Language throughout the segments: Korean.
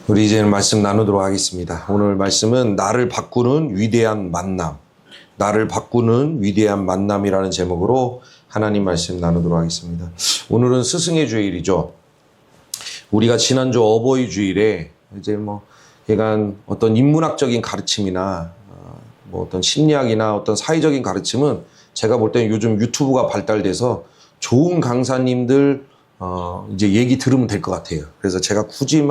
우리 이제는 말씀 나누도록 하겠습니다. 오늘 말씀은 나를 바꾸는 위대한 만남, 나를 바꾸는 위대한 만남이라는 제목으로 하나님 말씀 나누도록 하겠습니다. 오늘은 스승의 주일이죠. 우리가 지난주 어버이 주일에 이제 약간 어떤 인문학적인 가르침이나 어떤 심리학이나 어떤 사회적인 가르침은 제가 볼 때는 요즘 유튜브가 발달돼서 좋은 강사님들 이제 얘기 들으면 될 것 같아요. 그래서 제가 굳이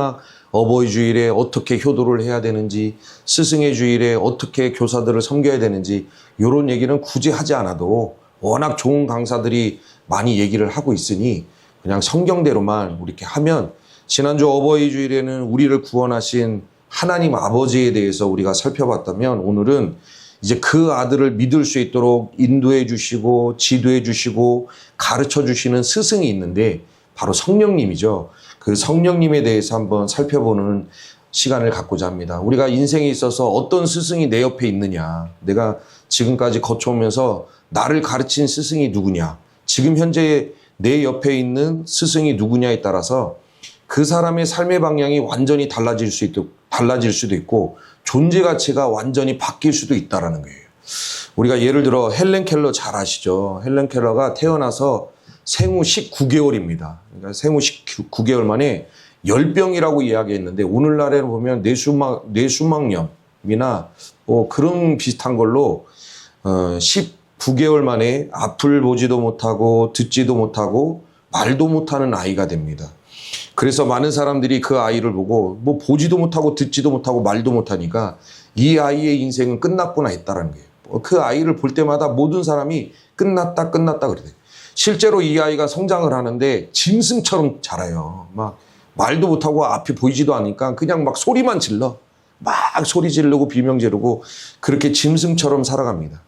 어버이 주일에 어떻게 효도를 해야 되는지, 스승의 주일에 어떻게 교사들을 섬겨야 되는지 이런 얘기는 굳이 하지 않아도 워낙 좋은 강사들이 많이 얘기를 하고 있으니 그냥 성경대로만 이렇게 하면, 지난주 어버이 주일에는 우리를 구원하신 하나님 아버지에 대해서 우리가 살펴봤다면, 오늘은 이제 그 아들을 믿을 수 있도록 인도해 주시고 지도해 주시고 가르쳐 주시는 스승이 있는데 바로 성령님이죠. 그 성령님에 대해서 한번 살펴보는 시간을 갖고자 합니다. 우리가 인생에 있어서 어떤 스승이 내 옆에 있느냐, 내가 지금까지 거쳐오면서 나를 가르친 스승이 누구냐, 지금 현재 내 옆에 있는 스승이 누구냐에 따라서 그 사람의 삶의 방향이 완전히 달라질 수도 있고 존재 가치가 완전히 바뀔 수도 있다는 거예요. 우리가 예를 들어 헬렌 켈러 잘 아시죠? 헬렌 켈러가 태어나서 생후 19개월입니다. 그러니까 생후 19개월 만에 열병이라고 이야기했는데, 오늘날에 보면 뇌수막염이나 그런 비슷한 걸로 19개월 만에 앞을 보지도 못하고 듣지도 못하고 말도 못하는 아이가 됩니다. 그래서 많은 사람들이 그 아이를 보고 보지도 못하고 듣지도 못하고 말도 못하니까 이 아이의 인생은 끝났구나 했다라는 거예요. 그 아이를 볼 때마다 모든 사람이 끝났다 그러대요. 실제로 이 아이가 성장을 하는데 짐승처럼 자라요. 말도 못하고 앞이 보이지도 않으니까 그냥 소리만 질러. 소리 지르고 비명 지르고 그렇게 짐승처럼 살아갑니다.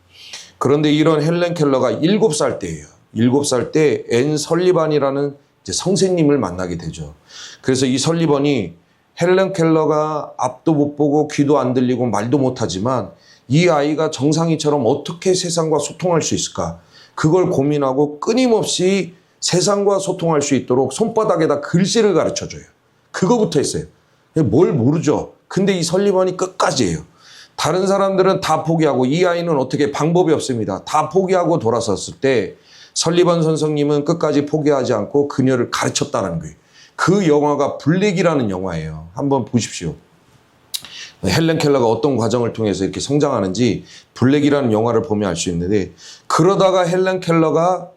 그런데 이런 헬렌 켈러가 7살 때예요. 7살 때 앤 설리반이라는 이제 선생님을 만나게 되죠. 그래서 이 설리반이 헬렌 켈러가 앞도 못 보고 귀도 안 들리고 말도 못하지만 이 아이가 정상이처럼 어떻게 세상과 소통할 수 있을까? 그걸 고민하고 끊임없이 세상과 소통할 수 있도록 손바닥에다 글씨를 가르쳐줘요. 그거부터 했어요. 뭘 모르죠. 근데 이 설리반이 끝까지 해요. 다른 사람들은 다 포기하고 이 아이는 어떻게 방법이 없습니다. 다 포기하고 돌아섰을 때 설리반 선생님은 끝까지 포기하지 않고 그녀를 가르쳤다는 거예요. 그 영화가 블랙이라는 영화예요. 한번 보십시오. 헬렌 켈러가 어떤 과정을 통해서 이렇게 성장하는지 블랙이라는 영화를 보면 알 수 있는데, 그러다가 헬렌 켈러가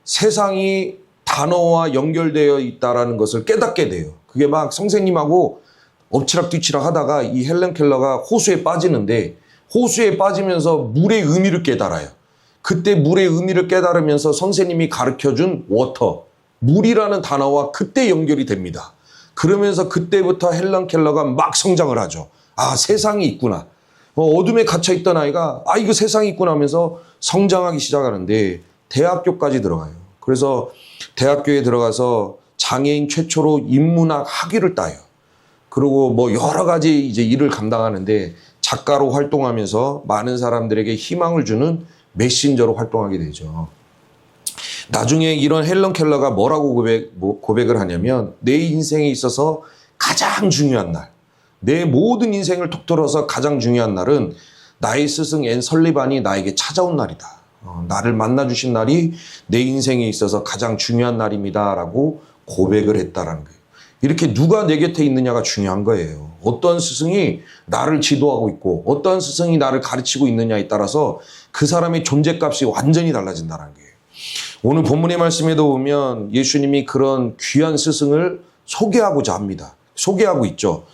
세상이 단어와 연결되어 있다는 것을 깨닫게 돼요. 그게 선생님하고 엎치락뒤치락 하다가 이 헬렌 켈러가 호수에 빠지는데, 호수에 빠지면서 물의 의미를 깨달아요. 그때 물의 의미를 깨달으면서 선생님이 가르쳐준 워터, 물이라는 단어와 그때 연결이 됩니다. 그러면서 그때부터 헬렌 켈러가 성장을 하죠. 세상이 있구나. 어둠에 갇혀있던 아이가 이거 세상이 있구나 하면서 성장하기 시작하는데 대학교까지 들어가요. 그래서 대학교에 들어가서 장애인 최초로 인문학 학위를 따요. 그리고 여러 가지 이제 일을 감당하는데 작가로 활동하면서 많은 사람들에게 희망을 주는 메신저로 활동하게 되죠. 나중에 이런 헬렌 켈러가 뭐라고 고백을 하냐면, 내 인생에 있어서 가장 중요한 날, 내 모든 인생을 통틀어서 가장 중요한 날은 나의 스승 앤 설리반이 나에게 찾아온 날이다. 나를 만나주신 날이 내 인생에 있어서 가장 중요한 날입니다. 라고 고백을 했다라는 거예요. 이렇게 누가 내 곁에 있느냐가 중요한 거예요. 어떤 스승이 나를 지도하고 있고 어떤 스승이 나를 가르치고 있느냐에 따라서 그 사람의 존재값이 완전히 달라진다는 거예요. 오늘 본문의 말씀에도 보면 예수님이 그런 귀한 스승을 소개하고자 합니다. 소개하고 있죠.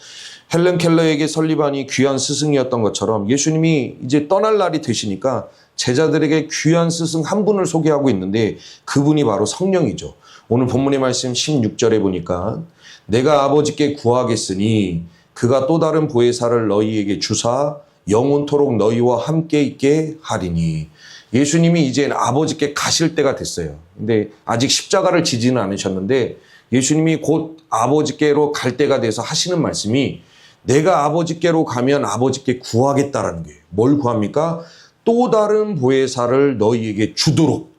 헬렌 켈러에게 설리반이 귀한 스승이었던 것처럼 예수님이 이제 떠날 날이 되시니까 제자들에게 귀한 스승 한 분을 소개하고 있는데, 그분이 바로 성령이죠. 오늘 본문의 말씀 16절에 보니까 내가 아버지께 구하겠으니 그가 또 다른 보혜사를 너희에게 주사 영원토록 너희와 함께 있게 하리니. 예수님이 이제 아버지께 가실 때가 됐어요. 근데 아직 십자가를 지지는 않으셨는데 예수님이 곧 아버지께로 갈 때가 돼서 하시는 말씀이, 내가 아버지께로 가면 아버지께 구하겠다라는 거예요. 뭘 구합니까? 또 다른 보혜사를 너희에게 주도록,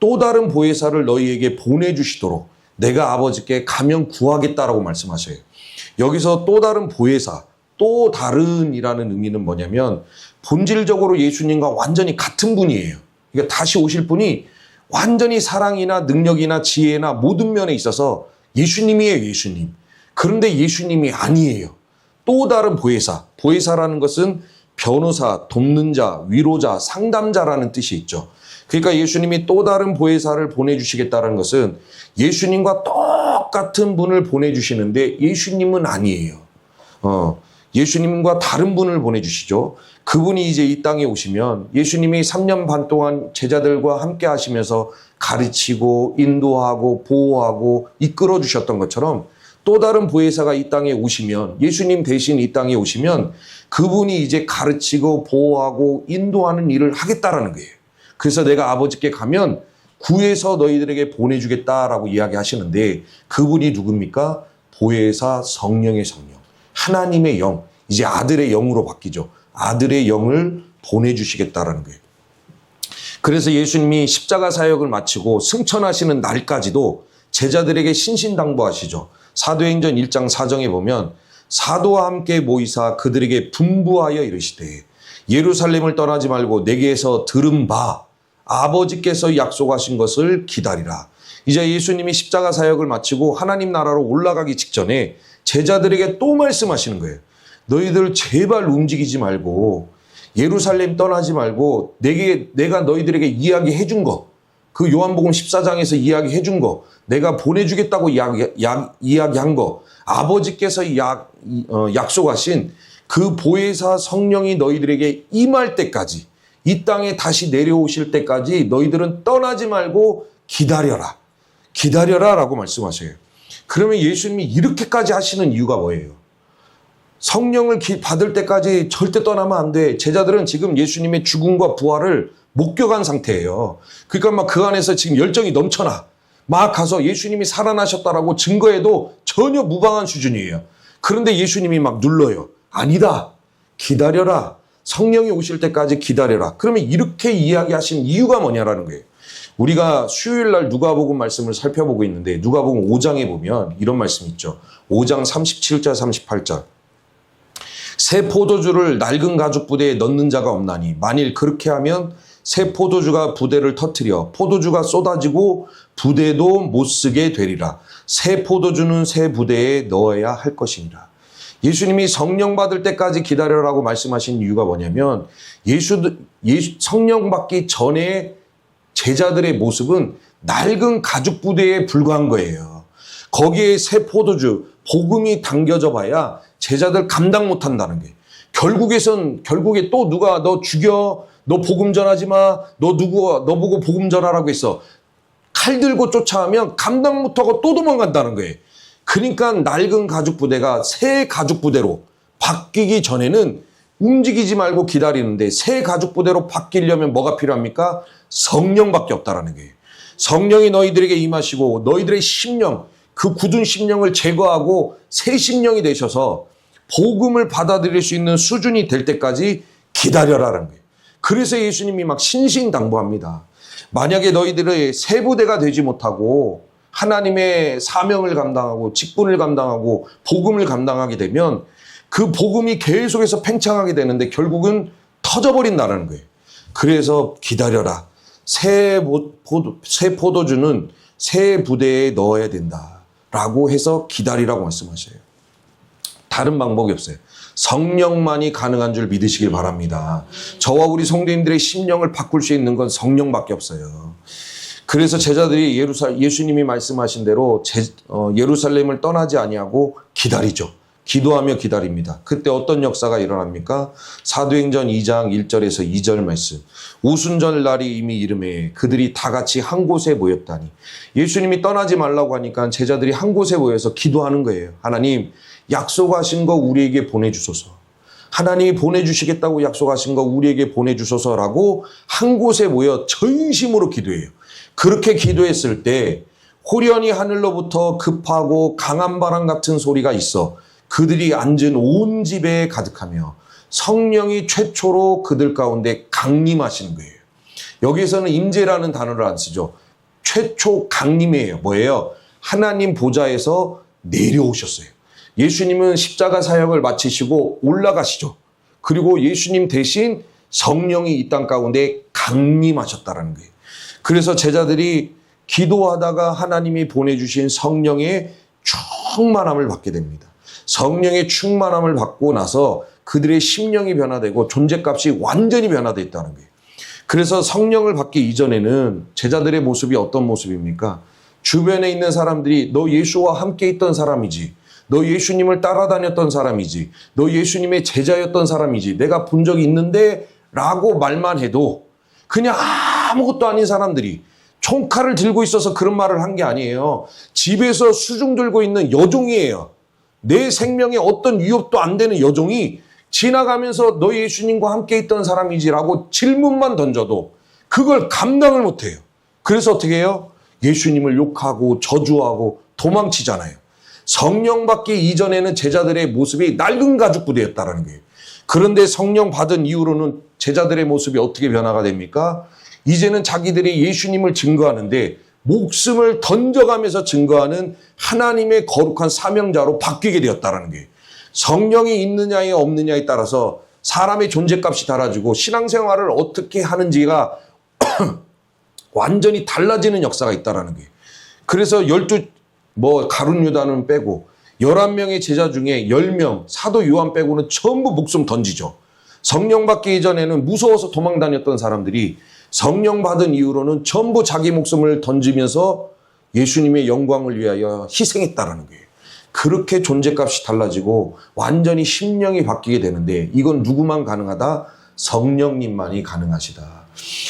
또 다른 보혜사를 너희에게 보내주시도록 내가 아버지께 가면 구하겠다라고 말씀하셔요. 여기서 또 다른 보혜사, 또 다른이라는 의미는 뭐냐면 본질적으로 예수님과 완전히 같은 분이에요. 그러니까 다시 오실 분이 완전히 사랑이나 능력이나 지혜나 모든 면에 있어서 예수님이에요, 예수님. 그런데 예수님이 아니에요. 또 다른 보혜사. 보혜사라는 것은 변호사, 돕는 자, 위로자, 상담자라는 뜻이 있죠. 그러니까 예수님이 또 다른 보혜사를 보내주시겠다는 것은 예수님과 똑같은 분을 보내주시는데 예수님은 아니에요. 예수님과 다른 분을 보내주시죠. 그분이 이제 이 땅에 오시면 예수님이 3년 반 동안 제자들과 함께 하시면서 가르치고 인도하고 보호하고 이끌어 주셨던 것처럼 또 다른 보혜사가 이 땅에 오시면, 예수님 대신 이 땅에 오시면 그분이 이제 가르치고 보호하고 인도하는 일을 하겠다라는 거예요. 그래서 내가 아버지께 가면 구해서 너희들에게 보내주겠다라고 이야기하시는데 그분이 누굽니까? 보혜사 성령의 성령. 하나님의 영, 이제 아들의 영으로 바뀌죠. 아들의 영을 보내주시겠다라는 거예요. 그래서 예수님이 십자가 사역을 마치고 승천하시는 날까지도 제자들에게 신신당부하시죠. 사도행전 1장 4정에 보면 사도와 함께 모이사 그들에게 분부하여 이르시되 예루살렘을 떠나지 말고 내게서 들은 바 아버지께서 약속하신 것을 기다리라. 이제 예수님이 십자가 사역을 마치고 하나님 나라로 올라가기 직전에 제자들에게 또 말씀하시는 거예요. 너희들 제발 움직이지 말고 예루살렘 떠나지 말고 내가 너희들에게 이야기해 준 거, 그 요한복음 14장에서 이야기해 준 거, 내가 보내주겠다고 이야기한 거, 아버지께서 약속하신 그 보혜사 성령이 너희들에게 임할 때까지, 이 땅에 다시 내려오실 때까지 너희들은 떠나지 말고 기다려라. 기다려라 라고 말씀하셔요. 그러면 예수님이 이렇게까지 하시는 이유가 뭐예요? 성령을 받을 때까지 절대 떠나면 안 돼. 제자들은 지금 예수님의 죽음과 부활을 목격한 상태예요. 그러니까 막 그 안에서 지금 열정이 넘쳐나. 막 가서 예수님이 살아나셨다라고 증거해도 전혀 무방한 수준이에요. 그런데 예수님이 막 눌러요. 아니다. 기다려라. 성령이 오실 때까지 기다려라. 그러면 이렇게 이야기하신 이유가 뭐냐라는 거예요. 우리가 수요일 날 누가복음 말씀을 살펴보고 있는데 누가복음 5장에 보면 이런 말씀이 있죠. 5장 37절 38절. 새 포도주를 낡은 가죽 부대에 넣는 자가 없나니 만일 그렇게 하면 새 포도주가 부대를 터뜨려 포도주가 쏟아지고 부대도 못 쓰게 되리라. 새 포도주는 새 부대에 넣어야 할 것이니라. 예수님이 성령 받을 때까지 기다려라고 말씀하신 이유가 뭐냐면 성령 받기 전에 제자들의 모습은 낡은 가죽 부대에 불과한 거예요. 거기에 새 포도주, 복음이 당겨져 봐야 제자들 감당 못 한다는 게. 결국에 또 누가 너 죽여, 너 복음 전하지 마, 너 보고 복음 전하라고 했어. 칼 들고 쫓아오면 감당 못하고 또 도망간다는 거예요. 그러니까 낡은 가죽 부대가 새 가죽 부대로 바뀌기 전에는 움직이지 말고 기다리는데 새 가죽 부대로 바뀌려면 뭐가 필요합니까? 성령밖에 없다라는 거예요. 성령이 너희들에게 임하시고 너희들의 심령, 그 굳은 심령을 제거하고 새 심령이 되셔서 복음을 받아들일 수 있는 수준이 될 때까지 기다려라라는 거예요. 그래서 예수님이 막 신신당부합니다. 만약에 너희들의 새 부대가 되지 못하고 하나님의 사명을 감당하고 직분을 감당하고 복음을 감당하게 되면 그 복음이 계속해서 팽창하게 되는데 결국은 터져버린다는 거예요. 그래서 기다려라. 새 포도주는 새 부대에 넣어야 된다라고 해서 기다리라고 말씀하셔요. 다른 방법이 없어요. 성령만이 가능한 줄 믿으시길 바랍니다. 저와 우리 성도님들의 심령을 바꿀 수 있는 건 성령밖에 없어요. 그래서 제자들이 예수님이 말씀하신 대로 예루살렘을 떠나지 아니하고 기다리죠. 기도하며 기다립니다. 그때 어떤 역사가 일어납니까? 사도행전 2장 1절에서 2절 말씀. 오순절 날이 이미 이름에 그들이 다 같이 한 곳에 모였다니. 예수님이 떠나지 말라고 하니까 제자들이 한 곳에 모여서 기도하는 거예요. 하나님, 약속하신 거 우리에게 보내주소서. 하나님이 보내주시겠다고 약속하신 거 우리에게 보내주소서라고 한 곳에 모여 전심으로 기도해요. 그렇게 기도했을 때 호련히 하늘로부터 급하고 강한 바람 같은 소리가 있어 그들이 앉은 온 집에 가득하며 성령이 최초로 그들 가운데 강림하시는 거예요. 여기에서는 임재라는 단어를 안 쓰죠. 최초 강림이에요. 뭐예요? 하나님 보좌에서 내려오셨어요. 예수님은 십자가 사역을 마치시고 올라가시죠. 그리고 예수님 대신 성령이 이 땅 가운데 강림하셨다는 거예요. 그래서 제자들이 기도하다가 하나님이 보내주신 성령의 충만함을 받게 됩니다. 성령의 충만함을 받고 나서 그들의 심령이 변화되고 존재값이 완전히 변화되어 있다는 거예요. 그래서 성령을 받기 이전에는 제자들의 모습이 어떤 모습입니까? 주변에 있는 사람들이 너 예수와 함께 있던 사람이지, 너 예수님을 따라다녔던 사람이지, 너 예수님의 제자였던 사람이지, 내가 본 적이 있는데 라고 말만 해도 그냥 아무것도 아닌 사람들이 총칼을 들고 있어서 그런 말을 한 게 아니에요. 집에서 수중 들고 있는 여종이에요. 내 생명에 어떤 위협도 안 되는 여종이 지나가면서 너 예수님과 함께 있던 사람이지라고 질문만 던져도 그걸 감당을 못해요. 그래서 어떻게 해요? 예수님을 욕하고 저주하고 도망치잖아요. 성령 받기 이전에는 제자들의 모습이 낡은 가죽 부대였다는 거예요. 그런데 성령 받은 이후로는 제자들의 모습이 어떻게 변화가 됩니까? 이제는 자기들이 예수님을 증거하는데 목숨을 던져가면서 증거하는 하나님의 거룩한 사명자로 바뀌게 되었다는 거예요. 성령이 있느냐에 없느냐에 따라서 사람의 존재값이 달라지고 신앙생활을 어떻게 하는지가 완전히 달라지는 역사가 있다는 거예요. 그래서 가룟 유다는 빼고 11명의 제자 중에 10명, 사도 요한 빼고는 전부 목숨 던지죠. 성령 받기 이전에는 무서워서 도망 다녔던 사람들이 성령 받은 이후로는 전부 자기 목숨을 던지면서 예수님의 영광을 위하여 희생했다라는 거예요. 그렇게 존재값이 달라지고 완전히 심령이 바뀌게 되는데 이건 누구만 가능하다? 성령님만이 가능하시다.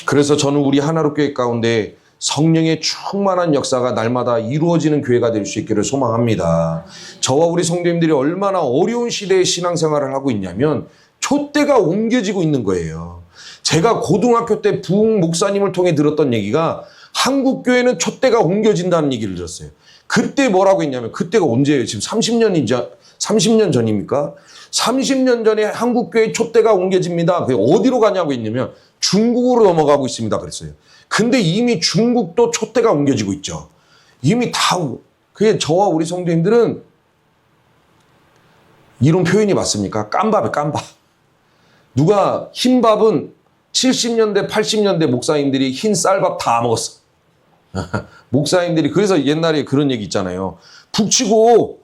그래서 저는 우리 하나로 교회 가운데 성령의 충만한 역사가 날마다 이루어지는 교회가 될 수 있기를 소망합니다. 저와 우리 성도님들이 얼마나 어려운 시대의 신앙생활을 하고 있냐면 촛대가 옮겨지고 있는 거예요. 제가 고등학교 때 부흥 목사님을 통해 들었던 얘기가 한국교회는 촛대가 옮겨진다는 얘기를 들었어요. 그때 뭐라고 했냐면 그때가 언제예요? 지금 30년 전입니까? 30년 전에 한국교회 촛대가 옮겨집니다. 그게 어디로 가냐고 했냐면 중국으로 넘어가고 있습니다. 그랬어요. 근데 이미 중국도 촛대가 옮겨지고 있죠. 이미 다, 그게 저와 우리 성도님들은 이런 표현이 맞습니까? 깜밥이에요, 깜밥. 누가 흰밥은 70년대, 80년대 목사님들이 흰 쌀밥 다 먹었어. 목사님들이, 그래서 옛날에 그런 얘기 있잖아요. 북치고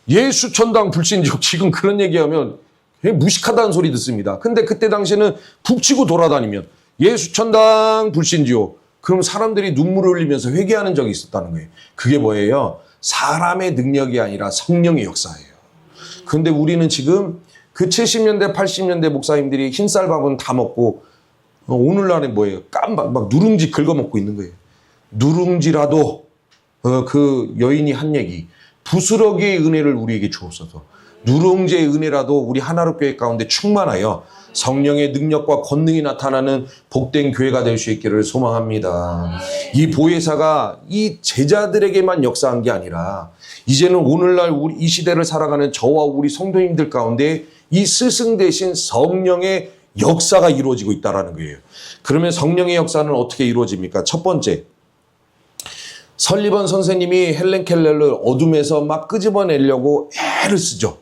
예수천당 불신지옥, 지금 그런 얘기하면 무식하다는 소리 듣습니다. 근데 그때 당시에는 북치고 돌아다니면 예수천당 불신지옥, 그럼 사람들이 눈물을 흘리면서 회개하는 적이 있었다는 거예요. 그게 뭐예요? 사람의 능력이 아니라 성령의 역사예요. 근데 우리는 지금 그 70년대, 80년대 목사님들이 흰쌀밥은 다 먹고 오늘날에 뭐예요? 깜박 막 누룽지 긁어먹고 있는 거예요. 누룽지라도 그 여인이 한 얘기, 부스러기의 은혜를 우리에게 주옵소서. 누룽지의 은혜라도 우리 하나로 교회 가운데 충만하여 성령의 능력과 권능이 나타나는 복된 교회가 될 수 있기를 소망합니다. 이 보혜사가 이 제자들에게만 역사한 게 아니라 이제는 오늘날 우리 이 시대를 살아가는 저와 우리 성도님들 가운데 이 스승 대신 성령의 역사가 이루어지고 있다는 거예요. 그러면 성령의 역사는 어떻게 이루어집니까? 첫 번째, 설리번 선생님이 헬렌 켈러를 어둠에서 막 끄집어내려고 애를 쓰죠.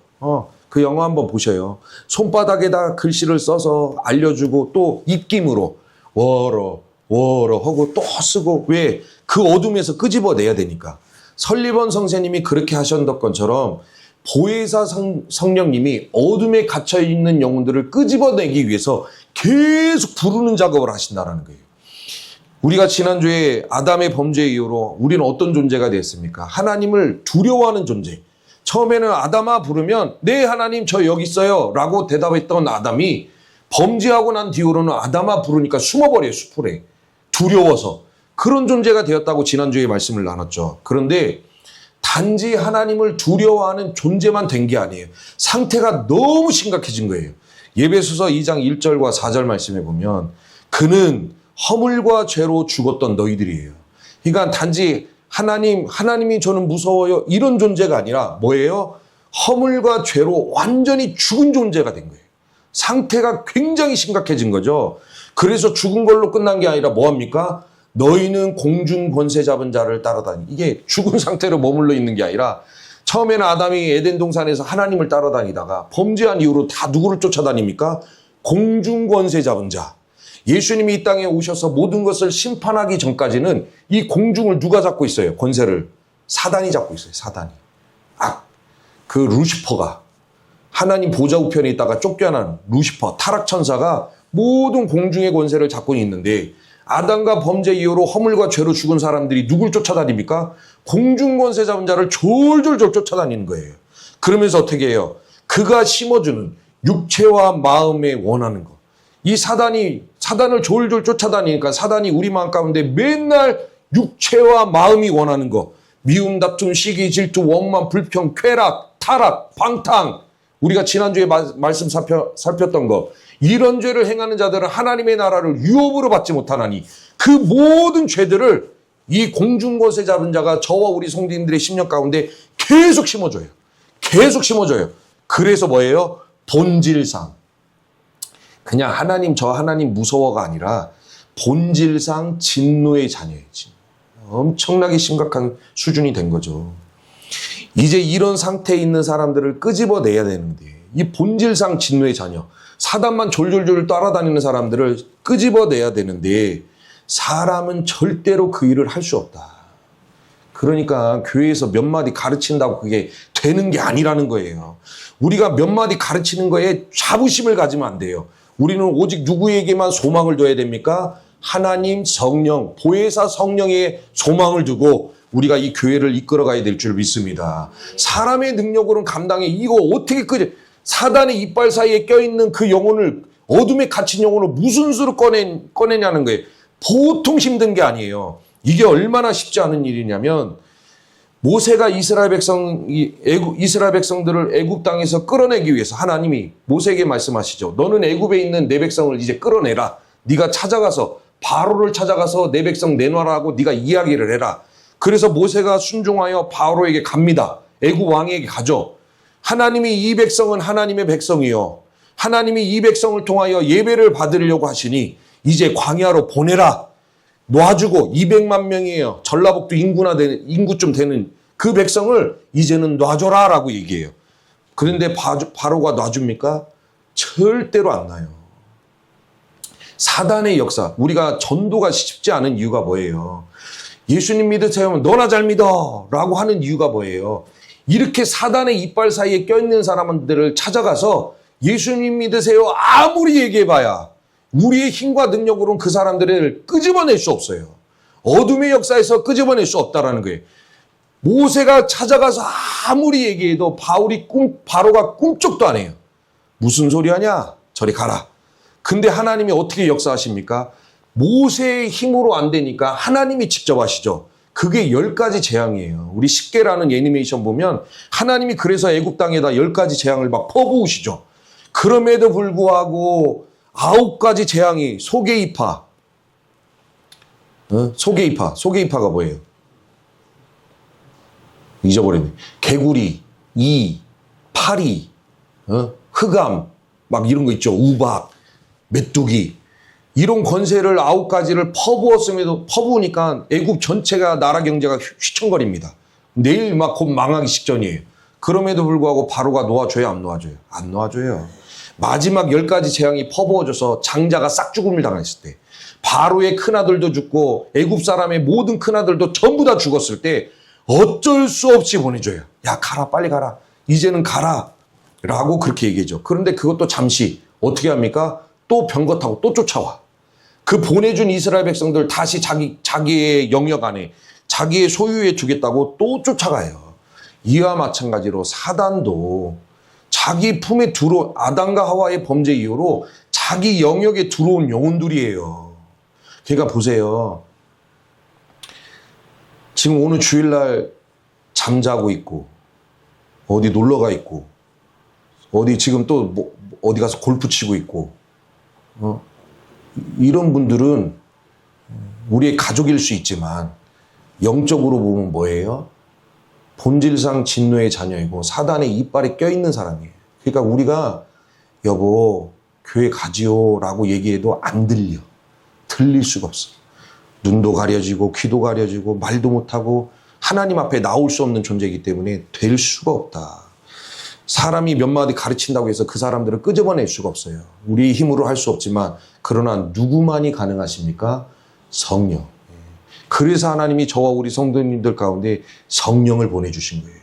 그 영화 한번 보셔요. 손바닥에다 글씨를 써서 알려주고 또 입김으로 워러 하고 또 쓰고, 왜? 그 어둠에서 끄집어내야 되니까. 설리번 선생님이 그렇게 하셨던 것처럼 보혜사 성령님이 어둠에 갇혀있는 영혼들을 끄집어내기 위해서 계속 부르는 작업을 하신다는 거예요. 우리가 지난주에 아담의 범죄 이후로 우리는 어떤 존재가 되었습니까? 하나님을 두려워하는 존재. 처음에는 아담아 부르면 네 하나님 저 여기 있어요 라고 대답했던 아담이 범죄하고 난 뒤로는 아담아 부르니까 숨어버려요. 수풀에. 두려워서. 그런 존재가 되었다고 지난주에 말씀을 나눴죠. 그런데 단지 하나님을 두려워하는 존재만 된 게 아니에요. 상태가 너무 심각해진 거예요. 예배소서 2장 1절과 4절 말씀에 보면 그는 허물과 죄로 죽었던 너희들이에요. 그러니까 단지 하나님이 저는 무서워요 이런 존재가 아니라 뭐예요? 허물과 죄로 완전히 죽은 존재가 된 거예요. 상태가 굉장히 심각해진 거죠. 그래서 죽은 걸로 끝난 게 아니라 뭐합니까? 너희는 공중 권세 잡은 자를 따라다니. 이게 죽은 상태로 머물러 있는 게 아니라 처음에는 아담이 에덴 동산에서 하나님을 따라다니다가 범죄한 이후로 다 누구를 쫓아다닙니까? 공중 권세 잡은 자. 예수님이 이 땅에 오셔서 모든 것을 심판하기 전까지는 이 공중을 누가 잡고 있어요? 권세를. 사단이 잡고 있어요. 사단이. 그 루시퍼가 하나님 보좌 우편에 있다가 쫓겨난 루시퍼, 타락천사가 모든 공중의 권세를 잡고 있는데 아담과 범죄 이후로 허물과 죄로 죽은 사람들이 누굴 쫓아다닙니까? 공중 권세 잡은 자를 졸졸졸 쫓아다니는 거예요. 그러면서 어떻게 해요? 그가 심어주는 육체와 마음에 원하는 것. 이 사단을 졸졸 쫓아다니니까 사단이 우리 마음 가운데 맨날 육체와 마음이 원하는 것. 미움, 다툼, 시기, 질투, 원만, 불평, 쾌락, 타락, 방탕. 우리가 지난주에 말씀 살폈던 것. 이런 죄를 행하는 자들은 하나님의 나라를 유업으로 받지 못하나니 그 모든 죄들을 이 공중권세 잡은 자가 저와 우리 성도님들의 심령 가운데 계속 심어줘요. 계속 심어줘요. 그래서 뭐예요? 본질상. 그냥 저 하나님 무서워가 아니라 본질상 진노의 자녀이지. 엄청나게 심각한 수준이 된 거죠. 이제 이런 상태에 있는 사람들을 끄집어내야 되는데 이 본질상 진노의 자녀, 사단만 졸졸졸 따라다니는 사람들을 끄집어내야 되는데 사람은 절대로 그 일을 할 수 없다. 그러니까 교회에서 몇 마디 가르친다고 그게 되는 게 아니라는 거예요. 우리가 몇 마디 가르치는 거에 자부심을 가지면 안 돼요. 우리는 오직 누구에게만 소망을 둬야 됩니까? 하나님, 성령, 보혜사 성령의 소망을 두고 우리가 이 교회를 이끌어가야 될 줄 믿습니다. 사람의 능력으로는 감당해. 이거 어떻게 사단의 이빨 사이에 껴있는 그 영혼을, 어둠에 갇힌 영혼을 무슨 수로 꺼내냐는 거예요. 보통 힘든 게 아니에요. 이게 얼마나 쉽지 않은 일이냐면 모세가 이스라엘 백성들을 애굽 땅에서 끌어내기 위해서 하나님이 모세에게 말씀하시죠. 너는 애굽에 있는 내 백성을 이제 끌어내라. 네가 찾아가서 바로를 찾아가서 내 백성 내놔라고 네가 이야기를 해라. 그래서 모세가 순종하여 바로에게 갑니다. 애굽 왕에게 가죠. 하나님이 이 백성은 하나님의 백성이요. 하나님이 이 백성을 통하여 예배를 받으려고 하시니 이제 광야로 보내라. 놔주고 200만 명이에요. 전라북도 인구쯤 되는 그 백성을 이제는 놔줘라 라고 얘기해요. 그런데 바로가 놔줍니까? 절대로 안 놔요. 사단의 역사, 우리가 전도가 쉽지 않은 이유가 뭐예요? 예수님 믿으세요. 너나 잘 믿어 라고 하는 이유가 뭐예요? 이렇게 사단의 이빨 사이에 껴있는 사람들을 찾아가서 예수님 믿으세요 아무리 얘기해봐야 우리의 힘과 능력으로는 그 사람들을 끄집어낼 수 없어요. 어둠의 역사에서 끄집어낼 수 없다라는 거예요. 모세가 찾아가서 아무리 얘기해도 바로가 꿈쩍도 안 해요. 무슨 소리 하냐? 저리 가라. 근데 하나님이 어떻게 역사하십니까? 모세의 힘으로 안 되니까 하나님이 직접 하시죠. 그게 10가지 재앙이에요. 우리 십계라는 애니메이션 보면 하나님이 그래서 애굽 땅에다 10가지 재앙을 막 퍼부으시죠. 그럼에도 불구하고 9가지 재앙이 소개이파. 소개이파가 뭐예요? 잊어버렸네. 개구리, 파리, 흑암, 막 이런 거 있죠. 우박, 메뚜기. 이런 권세를 9가지를 퍼부으니까 애굽 전체가 나라 경제가 휘청거립니다. 내일 막 곧 망하기 직전이에요. 그럼에도 불구하고 바로가 놓아줘요, 안 놓아줘요? 안 놓아줘요. 마지막 10가지 재앙이 퍼부어져서 장자가 싹죽음을 당했을 때, 바로의 큰아들도 죽고 애굽 사람의 모든 큰아들도 전부 다 죽었을 때 어쩔 수 없이 보내줘요. 야, 가라, 빨리 가라. 이제는 가라. 라고 그렇게 얘기해줘. 그런데 그것도 잠시 어떻게 합니까? 또 병거 타고 또 쫓아와. 그 보내준 이스라엘 백성들 다시 자기의 영역 안에 자기의 소유에 주겠다고 또 쫓아가요. 이와 마찬가지로 사단도 자기 품에 아담과 하와의 범죄 이후로 자기 영역에 들어온 영혼들이에요. 그러니까 보세요. 지금 오늘 주일날 잠자고 있고 어디 놀러가 있고 어디 지금 또 어디 가서 골프 치고 있고 이런 분들은 우리의 가족일 수 있지만 영적으로 보면 뭐예요? 본질상 진노의 자녀이고 사단의 이빨에 껴있는 사람이에요. 그러니까 우리가 여보 교회 가지요 라고 얘기해도 안 들릴 수가 없어. 눈도 가려지고 귀도 가려지고 말도 못하고 하나님 앞에 나올 수 없는 존재이기 때문에 될 수가 없다. 사람이 몇 마디 가르친다고 해서 그 사람들을 끄집어낼 수가 없어요. 우리 힘으로 할 수 없지만 그러나 누구만이 가능하십니까? 성령. 그래서 하나님이 저와 우리 성도님들 가운데 성령을 보내주신 거예요.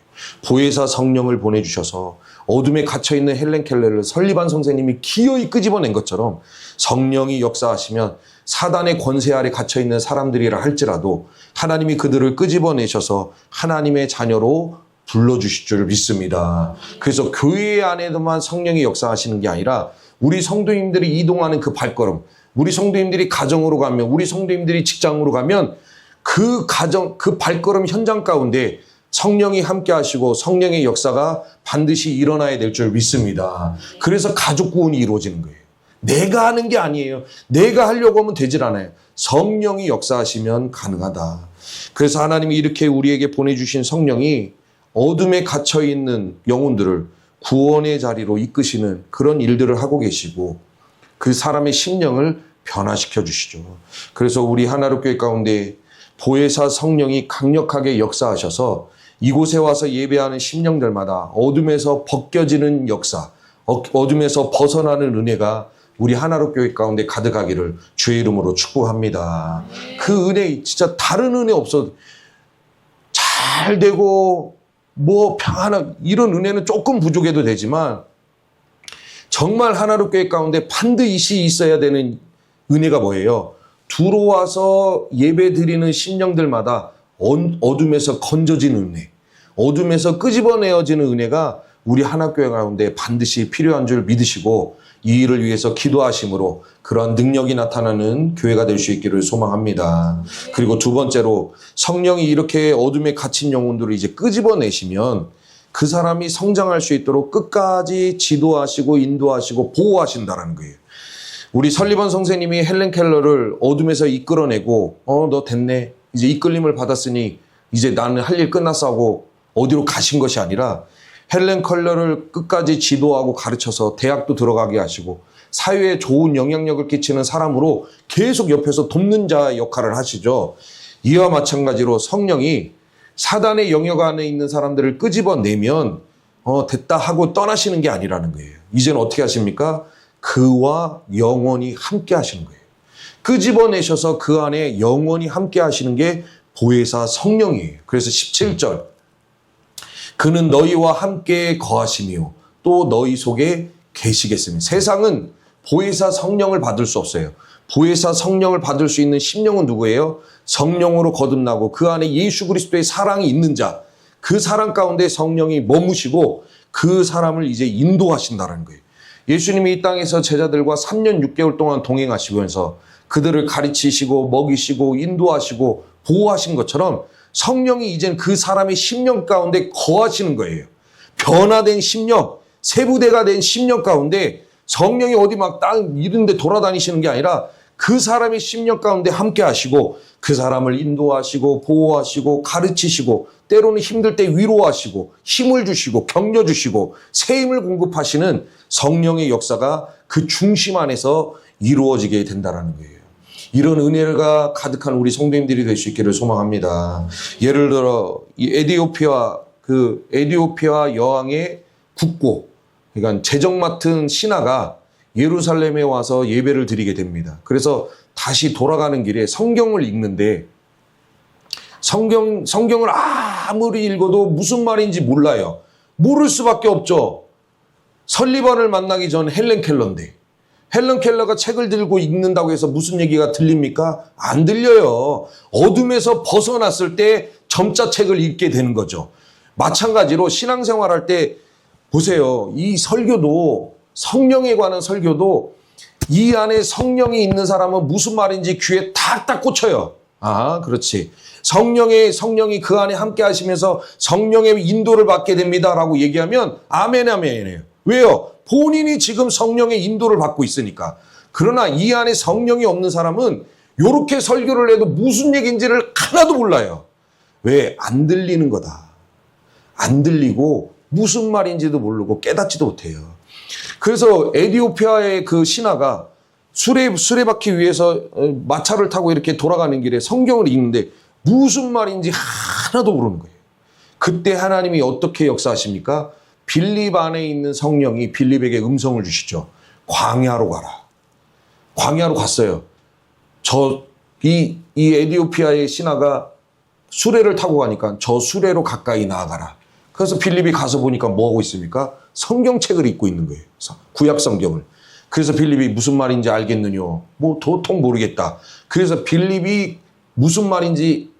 보혜사 성령을 보내주셔서 어둠에 갇혀있는 헬렌 켈러를 설리반 선생님이 기어이 끄집어낸 것처럼 성령이 역사하시면 사단의 권세 아래 갇혀있는 사람들이라 할지라도 하나님이 그들을 끄집어내셔서 하나님의 자녀로 불러주실 줄 믿습니다. 그래서 교회 안에도만 성령이 역사하시는 게 아니라 우리 성도님들이 이동하는 그 발걸음, 우리 성도님들이 가정으로 가면, 우리 성도님들이 직장으로 가면 그 가정, 그 발걸음 현장 가운데 성령이 함께 하시고 성령의 역사가 반드시 일어나야 될 줄 믿습니다. 그래서 가족 구원이 이루어지는 거예요. 내가 하는 게 아니에요. 내가 하려고 하면 되질 않아요. 성령이 역사하시면 가능하다. 그래서 하나님이 이렇게 우리에게 보내주신 성령이 어둠에 갇혀있는 영혼들을 구원의 자리로 이끄시는 그런 일들을 하고 계시고 그 사람의 심령을 변화시켜 주시죠. 그래서 우리 하나로교회 가운데 보혜사 성령이 강력하게 역사하셔서 이곳에 와서 예배하는 심령들마다 어둠에서 벗겨지는 역사, 어둠에서 벗어나는 은혜가 우리 하나로교회 가운데 가득하기를 주의 이름으로 축복합니다. 그 은혜 진짜 다른 은혜 없어도 잘 되고 뭐 평안한 이런 은혜는 조금 부족해도 되지만 정말 하나로교회 가운데 반드시 있어야 되는 은혜가 뭐예요? 들어와서 예배 드리는 심령들마다 어둠에서 건져지는 은혜, 어둠에서 끄집어내어지는 은혜가 우리 하나교회 가운데 반드시 필요한 줄 믿으시고 이 일을 위해서 기도하심으로 그런 능력이 나타나는 교회가 될 수 있기를 소망합니다. 그리고 두 번째로 성령이 이렇게 어둠에 갇힌 영혼들을 이제 끄집어내시면 그 사람이 성장할 수 있도록 끝까지 지도하시고 인도하시고 보호하신다는 거예요. 우리 설리번 선생님이 헬렌 켈러를 어둠에서 이끌어내고 너 됐네. 이제 이끌림을 받았으니 이제 나는 할 일 끝났어 하고 어디로 가신 것이 아니라 헬렌 켈러를 끝까지 지도하고 가르쳐서 대학도 들어가게 하시고 사회에 좋은 영향력을 끼치는 사람으로 계속 옆에서 돕는 자 역할을 하시죠. 이와 마찬가지로 성령이 사단의 영역 안에 있는 사람들을 끄집어내면 됐다 하고 떠나시는 게 아니라는 거예요. 이제는 어떻게 하십니까? 그와 영원히 함께 하시는 거예요. 끄집어내셔서 그 안에 영원히 함께 하시는 게 보혜사 성령이에요. 그래서 17절 그는 너희와 함께 거하시며 또 너희 속에 계시겠으며 세상은 보혜사 성령을 받을 수 없어요. 보혜사 성령을 받을 수 있는 심령은 누구예요? 성령으로 거듭나고 그 안에 예수 그리스도의 사랑이 있는 자, 그 사랑 가운데 성령이 머무시고 그 사람을 이제 인도하신다는 거예요. 예수님이 이 땅에서 제자들과 3년 6개월 동안 동행하시면서 그들을 가르치시고 먹이시고 인도하시고 보호하신 것처럼 성령이 이제는 그 사람의 심령 가운데 거하시는 거예요. 변화된 심령, 세부대가 된 심령 가운데 성령이 어디 막 땅 이런 데 돌아다니시는 게 아니라 그 사람의 심령 가운데 함께 하시고 그 사람을 인도하시고 보호하시고 가르치시고 때로는 힘들 때 위로하시고 힘을 주시고 격려 주시고 새 힘을 공급하시는 성령의 역사가 그 중심 안에서 이루어지게 된다는 거예요. 이런 은혜가 가득한 우리 성도님들이 될 수 있기를 소망합니다. 예를 들어 이 에디오피아 여왕의 국고, 그러니까 재정 맡은 신하가 예루살렘에 와서 예배를 드리게 됩니다. 그래서 다시 돌아가는 길에 성경을 읽는데 성경을 아무리 읽어도 무슨 말인지 몰라요. 모를 수밖에 없죠. 설리번을 만나기 전 헬렌 켈러인데 헬렌 켈러가 책을 들고 읽는다고 해서 무슨 얘기가 들립니까? 안 들려요. 어둠에서 벗어났을 때 점자 책을 읽게 되는 거죠. 마찬가지로 신앙생활할 때 보세요. 이 설교도 성령에 관한 설교도 이 안에 성령이 있는 사람은 무슨 말인지 귀에 탁탁 꽂혀요. 아, 그렇지. 성령이 그 안에 함께 하시면서 성령의 인도를 받게 됩니다라고 얘기하면 아멘 아멘이에요. 왜요? 본인이 지금 성령의 인도를 받고 있으니까. 그러나 이 안에 성령이 없는 사람은 이렇게 설교를 해도 무슨 얘기인지를 하나도 몰라요. 왜? 안 들리는 거다. 안 들리고 무슨 말인지도 모르고 깨닫지도 못해요. 그래서 에디오피아의 그 신하가 수레바퀴 위에서 마차를 타고 이렇게 돌아가는 길에 성경을 읽는데 무슨 말인지 하나도 모르는 거예요. 그때 하나님이 어떻게 역사하십니까? 빌립 안에 있는 성령이 빌립에게 음성을 주시죠. 광야로 가라. 광야로 갔어요. 이 에디오피아의 신하가 수레를 타고 가니까 저 수레로 가까이 나아가라. 그래서 빌립이 가서 보니까 뭐 하고 있습니까? 성경책을 읽고 있는 거예요. 구약 성경을. 그래서 빌립이 무슨 말인지 알겠느냐? 뭐 도통 모르겠다. 그래서 빌립이 무슨 말인지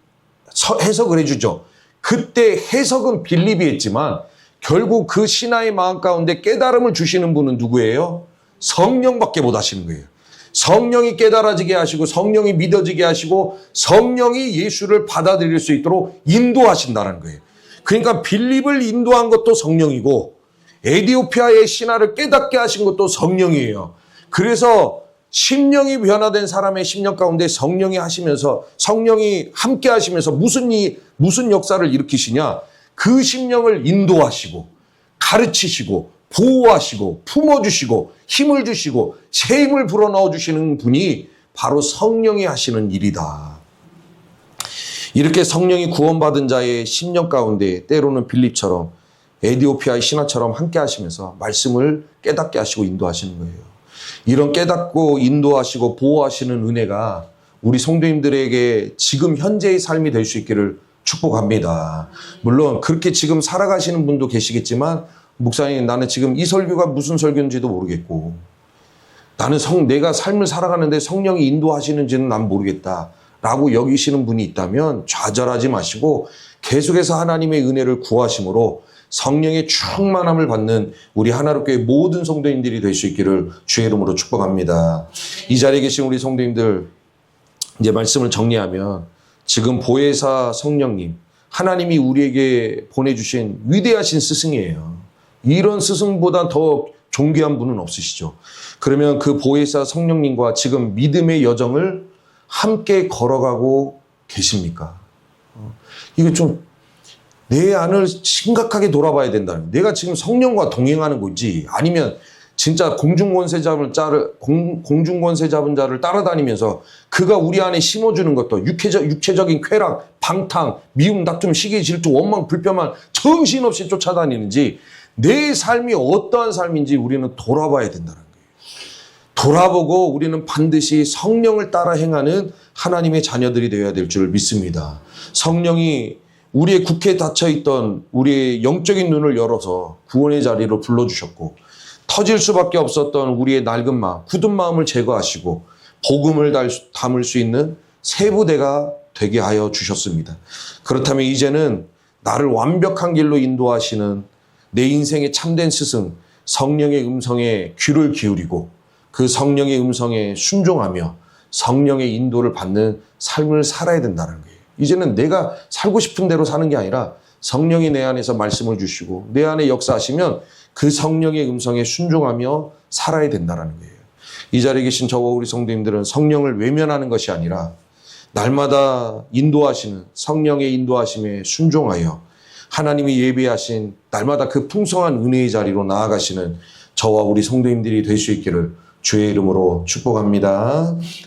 해석을 해주죠. 그때 해석은 빌립이 했지만 결국 그 신하의 마음 가운데 깨달음을 주시는 분은 누구예요? 성령밖에 못 하시는 거예요. 성령이 깨달아지게 하시고 성령이 믿어지게 하시고 성령이 예수를 받아들일 수 있도록 인도하신다는 거예요. 그러니까 빌립을 인도한 것도 성령이고 에디오피아의 신하를 깨닫게 하신 것도 성령이에요. 그래서 심령이 변화된 사람의 심령 가운데 성령이 함께 하시면서 무슨 역사를 일으키시냐? 그 심령을 인도하시고 가르치시고 보호하시고 품어주시고 힘을 주시고 새 힘을 불어넣어 주시는 분이 바로 성령이 하시는 일이다. 이렇게 성령이 구원받은 자의 심령 가운데 때로는 빌립처럼 에디오피아의 신하처럼 함께 하시면서 말씀을 깨닫게 하시고 인도하시는 거예요. 이런 깨닫고 인도하시고 보호하시는 은혜가 우리 성도님들에게 지금 현재의 삶이 될 수 있기를 축복합니다. 물론 그렇게 지금 살아가시는 분도 계시겠지만 목사님 나는 지금 이 설교가 무슨 설교인지도 모르겠고 나는 내가 삶을 살아가는데 성령이 인도하시는지는 난 모르겠다 라고 여기시는 분이 있다면 좌절하지 마시고 계속해서 하나님의 은혜를 구하심으로 성령의 충만함을 받는 우리 하나로교회 모든 성도님들이 될 수 있기를 주의 이름으로 축복합니다. 이 자리에 계신 우리 성도님들 이제 말씀을 정리하면 지금 보혜사 성령님 하나님이 우리에게 보내주신 위대하신 스승이에요. 이런 스승보다 더 존귀한 분은 없으시죠. 그러면 그 보혜사 성령님과 지금 믿음의 여정을 함께 걸어가고 계십니까? 이거 좀 내 안을 심각하게 돌아봐야 된다는 거예요. 내가 지금 성령과 동행하는 건지 아니면 진짜 공중권세 잡은 자를 따라다니면서 그가 우리 안에 심어주는 것도 육체적인 쾌락, 방탕, 미움, 다툼, 시기, 질투, 원망, 불평만 정신없이 쫓아다니는지 내 삶이 어떠한 삶인지 우리는 돌아봐야 된다는 거예요. 돌아보고 우리는 반드시 성령을 따라 행하는 하나님의 자녀들이 되어야 될 줄 믿습니다. 성령이 우리의 국회에 닫혀있던 우리의 영적인 눈을 열어서 구원의 자리로 불러주셨고 터질 수밖에 없었던 우리의 낡은 마음, 굳은 마음을 제거하시고 복음을 담을 수 있는 새 부대가 되게 하여 주셨습니다. 그렇다면 이제는 나를 완벽한 길로 인도하시는 내 인생의 참된 스승 성령의 음성에 귀를 기울이고 그 성령의 음성에 순종하며 성령의 인도를 받는 삶을 살아야 된다는 거예요. 이제는 내가 살고 싶은 대로 사는 게 아니라 성령이 내 안에서 말씀을 주시고 내 안에 역사하시면 그 성령의 음성에 순종하며 살아야 된다는 거예요. 이 자리에 계신 저와 우리 성도님들은 성령을 외면하는 것이 아니라 날마다 인도하시는 성령의 인도하심에 순종하여 하나님이 예비하신 날마다 그 풍성한 은혜의 자리로 나아가시는 저와 우리 성도님들이 될 수 있기를 주의 이름으로 축복합니다.